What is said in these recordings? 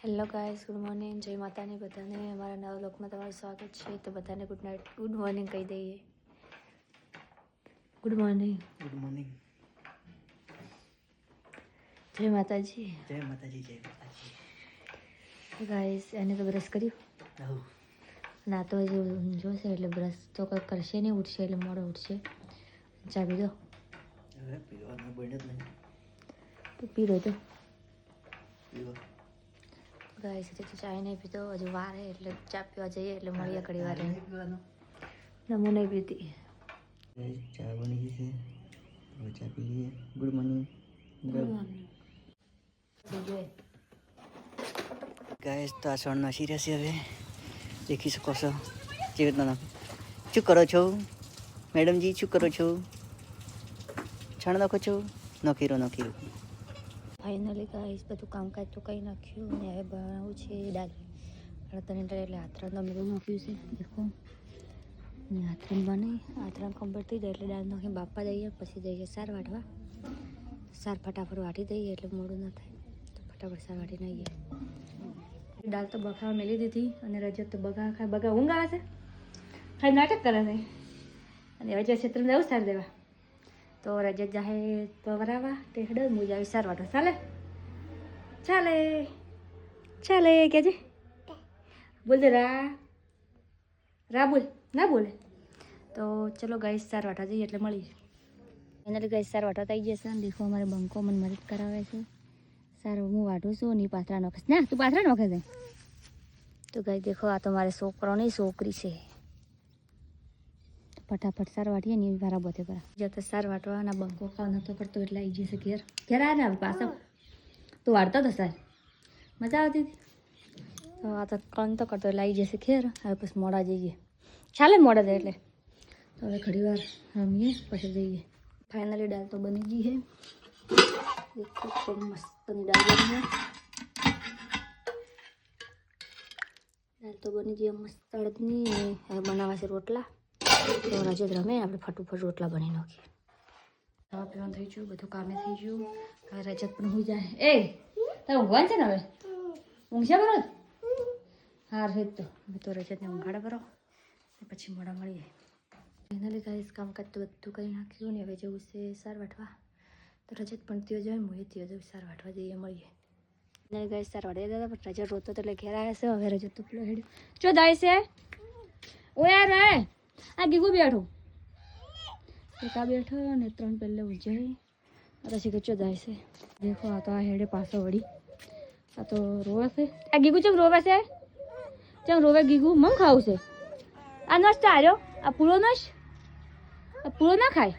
Hello guys, good morning. જય માતાની બધાને. અમારા નવા વ્લોગમાં તમારું સ્વાગત છે. તો બધાને ગુડ નાઇટ, ગુડ મોર્નિંગ કહી દઈએ. Good morning. Good morning. જય માતાજી. જય માતાજી. જય માતાજી. ગાઈસ, એને તો બ્રશ કર્યું ના તો હજી જોશે એટલે બ્રશ તો કંઈ કરશે નહીં, ઉઠશે એટલે મોડો ઉઠશે. ચા પીધો? હવે પીવાનો બન્યો જ નહીં. તો પીરો તો પીવો ગાઈસ. હજી તો ચા નહીં પીધો, હજુ વાર હે એટલે ચા પીવા જઈએ એટલે મળીએ ઘડી વાર. પીવાનો નમો નહીં પીતી. ચા બની ગઈ છે, હવે ચા પી લઈએ. Good morning. ગાઈસ, તો આ સણ નાસી રહેશે. હવે દેખી શકો છો કેવી રીતના. શું કરો છો મેડમજી? શું કરો છો? છાણ નાખો છો? નખીરો નખીરો. ફાઇનલી ગાઈસ બધું કામકાજ તો કરી નાખ્યું અને હવે બનાવવું છે દાળ. અડધની દાળ એટલે આથરાનું મેળું નાખ્યું છે. દેખો ને આથરાન બને, આથરાન કમ્પ્લીટ થઈ જાય એટલે દાળ નાખીને બાપા જઈએ, પછી જઈએ સાર વાટવા. સાર ફટાફટ વાટી દઈએ એટલે મોડું ના થાય, તો ફટાફટ સાર વાટીને આવીએ. દાળ તો બગાવા મેલી દીધી અને રજત તો બગા ખાય. બગા ઊંઘ આવે છે, ખાઈ નાટક કરે છે. અને હવે ક્ષેત્રમાં જવું સાર દેવા, તો રજત જાહે પવરાવા તે હડો મુજ આવી સાર વાટો. ચાલે ચાલે ચાલે કેજે બોલ દે. રા બોલ, ના બોલે. તો ચલો ગાઈસ સાર વાટવા જઈએ એટલે મળીએ. એનાથી ગાઈસ સાર વાટવા થઈ જશે. દેખો અમારે બંકો મને મદદ કરાવે છે. સારું હું વાટું છું ને પાથરા નોખે ના, તું પાથરા નોખે છે. તો ગાઈ દેખો આ તો મારે છોકરો નહીં છોકરી છે. ફટાફટ સાર વાટીએ ને એવી વારા બોતે કરા જતા સાર વાટવાના બંકો ખાવા નતો પડતો એટલે આવી જશે ઘેર. ઘેર આવે ને પાછો તું વાળતો હતો સાર, મજા આવતી હતી. તો આ તો કણ તો કરતો એટલે આવી જશે ઘેર. હવે પછી મોડા જઈએ, ચાલે મોડા જાય એટલે. તો હવે ઘડી વાર રમીએ પછી જઈએ. ફાઇનલી દાળ તો બની ગઈ છે. મસ્તની દાળ બની. દાળ તો બની ગઈ મસ્ત અડદની. હવે બનાવવા છે રોટલા. તો રજત રમે આપણે ફટોફટ રોટલા બની નાખીએ. ખાવા પીવાનું થઈ ગયું, બધું કામે થઈ ગયું. હવે રજત પણ હોઈ જાય. એ તારે ઊંઘવાનું છે ને? હવે ઊંઘશે બરોબર? હા રહે તો હવે તો રજતને ઊંઘાડે બરો પછી મોડા મળીએ. ફાઇનલી ગાઈસ કામકાજ તો બધું કરી નાખ્યું ને હવે જવું છે સાર વાટવા. તો રજત પણ ત્યો જાય, હું ત્યો જવું સાર વાટવા જઈએ, મળીએ. અને ગાઈસ સાર વાટવા દાદા પણ રજત રોતો તો એટલે ઘેર આવે છે. હવે રજત તો પેલો હેડ્યો ચો જાય છે. ઓ યાર હે આ ગીગું બેઠું, એકા બેઠો ને ત્રણ પહેલે ઉજાય. પછી કે ચો જાય છે. દેખો આ તો આ હેડે પાછો વળી. આ તો રોવે છે. આ ગીગું ચમ રોવે છે? ચમ રોવે ગીગું? મમ ખાવું છે. આ નસ આવ્યો, આ પૂળો નસ. આ પૂળો ના ખાય,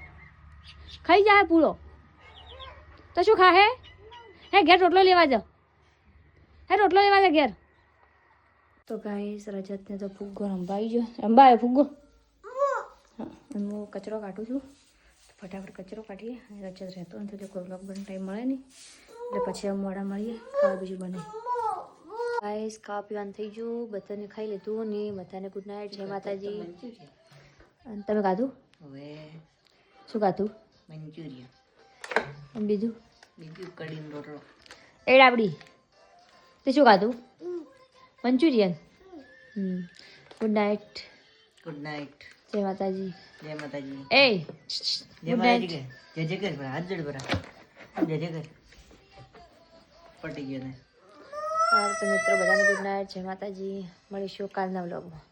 ખાઈ જાય પૂળો તો શું ખા? હે ઘેર રોટલો લેવા જાઓ. હે રોટલો લેવા જા ઘેર. તો ગાઈસ રજતને તો ફુગ્ગો રંબાઈ ગયો. રંબાયો ફુગ્ગો. હા હું કચરો કાઢું છું. ફટાફટ કચરો કાઢીએ. અને રજત રહેતો નથી એટલે કોઈ બ્લોગ બને ટાઈમ મળે નહીં એટલે પછી મોડા મળીએ. ખાવા બીજું બને. ગાઈસ ખાવા પીવાનું થઈ ગયું, બધાને ખાઈ લીધું ને બધાને ગુડ નાઇટ. જય માતાજી. અને તમે ખાધું? હવે શું ખાધું? મંચુરિયન. બીજું કઢીનો રોટલો. એ ડાબડી તે શું ખાધું? Manchurian. Good night. Good night. જય માતાજી. જય માતાજી. એ જય માતાજી. જય જય કર હાથ જોડ બરા. જય જય કર. પટી ગયો ને. સારું તો મિત્રો બધાને ગુડ નાઇટ. જય માતાજી. મળીશું કાલના વ્લોગમાં.